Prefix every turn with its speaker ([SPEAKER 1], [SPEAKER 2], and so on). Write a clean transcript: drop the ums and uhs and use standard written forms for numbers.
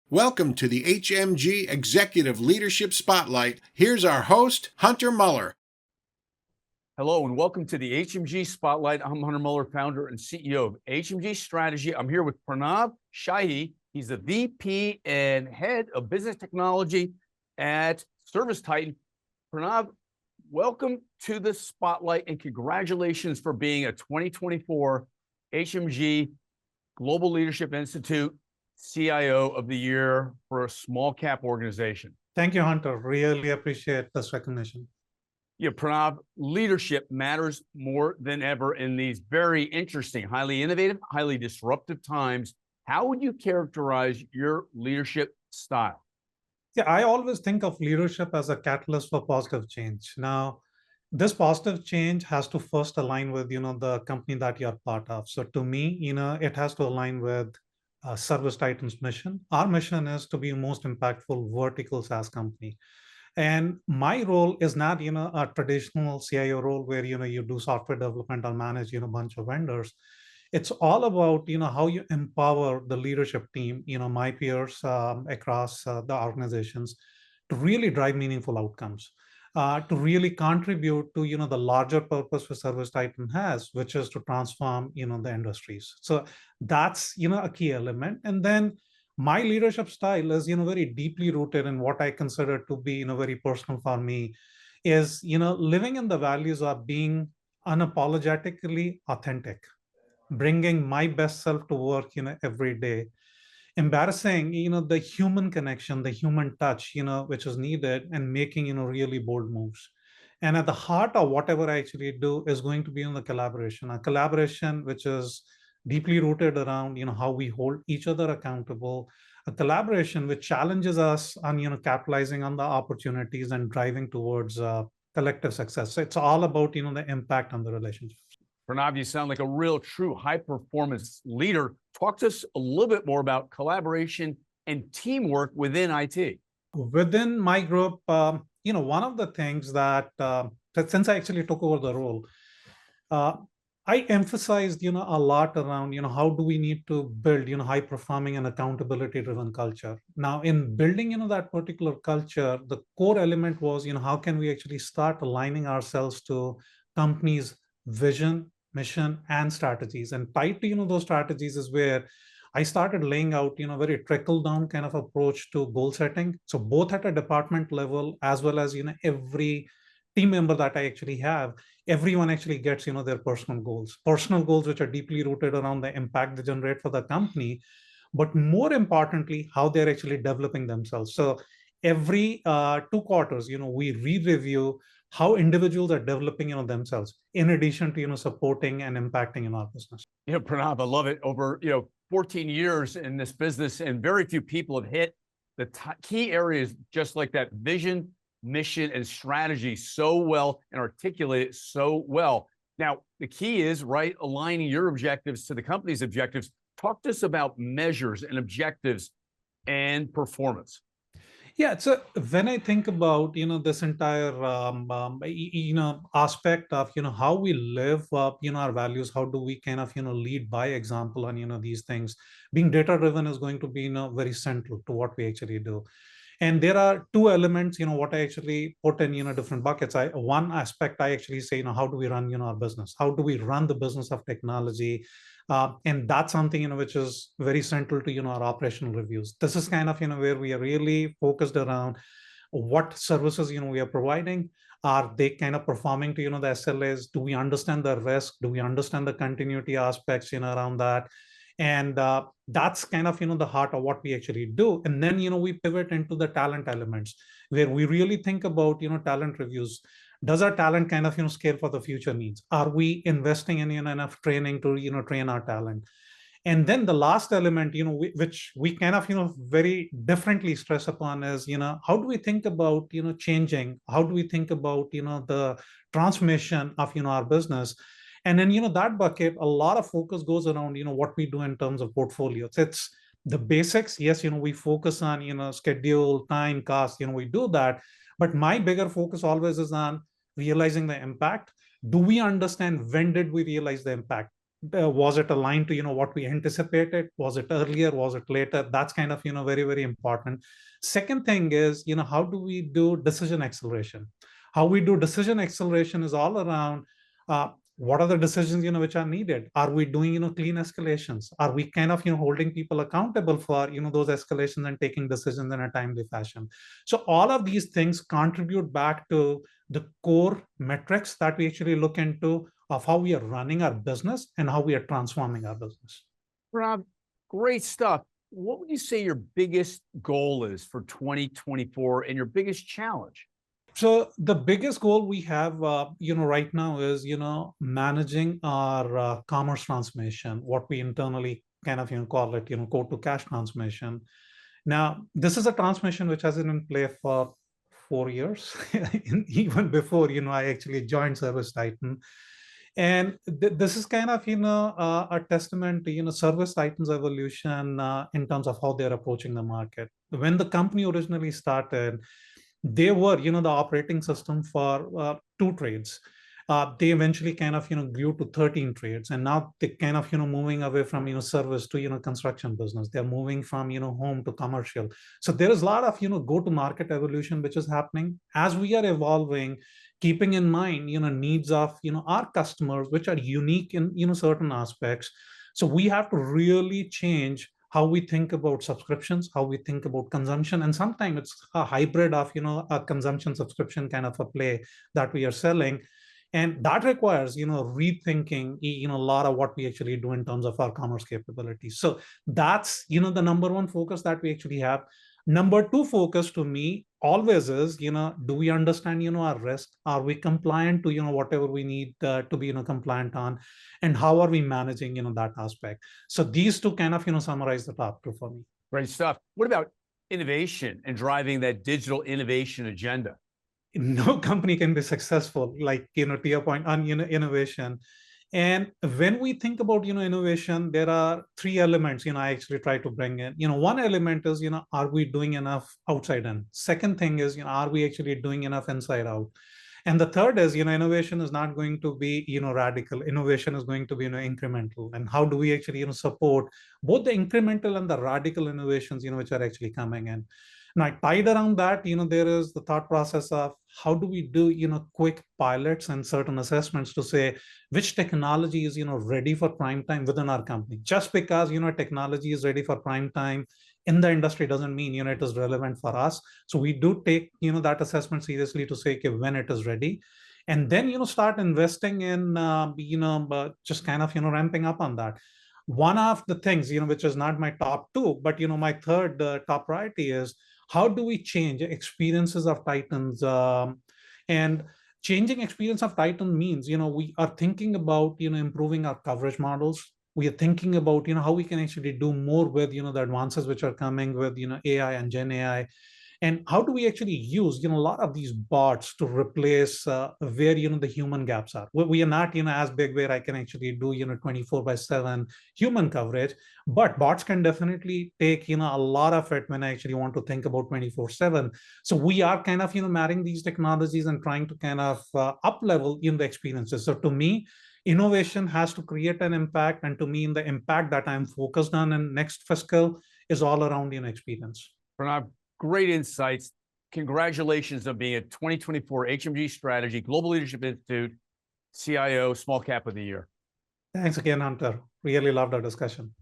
[SPEAKER 1] Welcome to the HMG Executive Leadership Spotlight. Here's our host, Hunter Muller.
[SPEAKER 2] Hello and welcome to the HMG Spotlight. I'm Hunter Muller, founder and CEO of HMG Strategy. I'm here with Pranav Shahi. He's the VP and head of business technology at ServiceTitan. Pranav, welcome to the Spotlight and congratulations for being a 2024 HMG Global Leadership Institute CIO of the Year for a small cap organization.
[SPEAKER 3] Thank you, Hunter. Really appreciate this recognition.
[SPEAKER 2] Yeah, Pranav, leadership matters more than ever in these very interesting, highly innovative, highly disruptive times. How would you characterize your leadership style?
[SPEAKER 3] Yeah, I always think of leadership as a catalyst for positive change. Now, this positive change has to first align with, the company that you're part of. So to me, it has to align with ServiceTitan's mission. Our mission is to be the most impactful vertical SaaS company. And my role is not, a traditional CIO role where, you do software development or manage, a bunch of vendors. It's all about, how you empower the leadership team, my peers across the organizations to really drive meaningful outcomes, to really contribute to, the larger purpose which ServiceTitan has, which is to transform, the industries. So that's, a key element. And then my leadership style is, very deeply rooted in what I consider to be, very personal for me, is, living in the values of being unapologetically authentic, bringing my best self to work, every day, embarrassing, the human connection, the human touch, which is needed, and making, really bold moves. And at the heart of whatever I actually do is going to be in the collaboration, a collaboration which is deeply rooted around, how we hold each other accountable, a collaboration which challenges us on, capitalizing on the opportunities and driving towards collective success. So it's all about, the impact on the relationship.
[SPEAKER 2] Pranav, you sound like a real true high performance leader. Talk to us a little bit more about collaboration and teamwork within IT.
[SPEAKER 3] Within my group, one of the things that since I actually took over the role, I emphasized, a lot around, how do we need to build, high performing and accountability driven culture. Now, in building, that particular culture, the core element was, how can we actually start aligning ourselves to companies' vision, mission, and strategies. And tied to, those strategies is where I started laying out, very trickle down kind of approach to goal setting. So both at a department level, as well as, every team member that I actually have, everyone actually gets, their personal goals, which are deeply rooted around the impact they generate for the company, but more importantly, how they're actually developing themselves. So every 2 quarters, we re-review how individuals are developing, themselves, in addition to, supporting and impacting in our business.
[SPEAKER 2] Pranav, I love it. Over 14 years in this business, and very few people have hit the key areas just like that: vision, mission, and strategy so well and articulate it so well. Now, the key is, right, aligning your objectives to the company's objectives. Talk to us about measures and objectives and performance.
[SPEAKER 3] Yeah, so when I think about, this entire aspect of, how we live up, our values, how do we kind of, lead by example on, these things. Being data driven is going to be, very central to what we actually do. And there are two elements, what I actually put in, different buckets. One aspect I actually say, how do we run, our business? How do we run the business of technology? And that's something, which is very central to, our operational reviews. This is kind of, where we are really focused around what services, we are providing. Are they kind of performing to, the SLAs? Do we understand the risk? Do we understand the continuity aspects, around that? And that's kind of, the heart of what we actually do. And then, we pivot into the talent elements where we really think about, talent reviews. Does our talent kind of, scale for the future needs? Are we investing in, enough training to, train our talent? And then the last element, which we kind of, very differently stress upon is, how do we think about, changing? How do we think about, the transformation of, our business? And then, that bucket, a lot of focus goes around, what we do in terms of portfolios. It's the basics. Yes, we focus on, schedule, time, cost, we do that. But my bigger focus always is on realizing the impact. Do we understand when did we realize the impact? Was it aligned to what we anticipated? Was it earlier? Was it later? That's kind of very, very important. Second thing is how do we do decision acceleration? How we do decision acceleration is all around what are the decisions which are needed. Are we doing clean escalations? Are we kind of holding people accountable for those escalations and taking decisions in a timely fashion? So all of these things contribute back to the core metrics that we actually look into of how we are running our business and how we are transforming our business.
[SPEAKER 2] Rob, great stuff. What would you say your biggest goal is for 2024 and your biggest challenge?
[SPEAKER 3] So the biggest goal we have, right now is, managing our commerce transformation, what we internally kind of, call it, quote to cash transformation. Now, this is a transformation which has been in play for 4 years, even before, I actually joined ServiceTitan. And this is kind of, a testament to, ServiceTitan's evolution in terms of how they're approaching the market. When the company originally started, they were, the operating system for 2 trades. They eventually kind of, grew to 13 trades. And now they kind of, moving away from, service to, construction business. They're moving from, home to commercial. So there is a lot of, go-to-market evolution, which is happening as we are evolving, keeping in mind, needs of, our customers, which are unique in, certain aspects. So we have to really change how we think about subscriptions, how we think about consumption. And sometimes it's a hybrid of, a consumption subscription kind of a play that we are selling. And that requires, rethinking, a lot of what we actually do in terms of our commerce capabilities. So that's, the number one focus that we actually have. Number two focus to me always is, do we understand, our risk? Are we compliant to, whatever we need to be, compliant on? And how are we managing, that aspect? So these two kind of, summarize the top two for me.
[SPEAKER 2] Great stuff. What about innovation and driving that digital innovation agenda?
[SPEAKER 3] No company can be successful, like, to your point on, innovation. And when we think about, innovation, there are 3 elements, I actually try to bring in. One element is, are we doing enough outside in? Second thing is, are we actually doing enough inside out? And the third is, innovation is not going to be, radical. Innovation is going to be, incremental. And how do we actually, support both the incremental and the radical innovations, which are actually coming in? Now, tied around that, there is the thought process of how do we do, quick pilots and certain assessments to say which technology is, ready for prime time within our company. Just because, technology is ready for prime time in the industry doesn't mean, it is relevant for us. So we do take, that assessment seriously to say, okay, when it is ready. And then, start investing in, just kind of, ramping up on that. One of the things, which is not my top 2, but, my third top priority is, how do we change experiences of Titans? And changing experience of Titan means, we are thinking about, improving our coverage models. We are thinking about, how we can actually do more with, the advances which are coming with, AI and Gen AI. And how do we actually use, a lot of these bots to replace where, the human gaps are? We are not, as big where I can actually do, 24/7 human coverage, but bots can definitely take, a lot of it when I actually want to think about 24/7. So we are kind of, marrying these technologies and trying to kind of up level in the experiences. So to me, innovation has to create an impact. And to me, the impact that I'm focused on in next fiscal is all around, experience.
[SPEAKER 2] Pranav, great insights. Congratulations on being a 2024 HMG Strategy Global Leadership Institute CIO Small Cap of the Year.
[SPEAKER 3] Thanks again, Hunter. Really loved our discussion.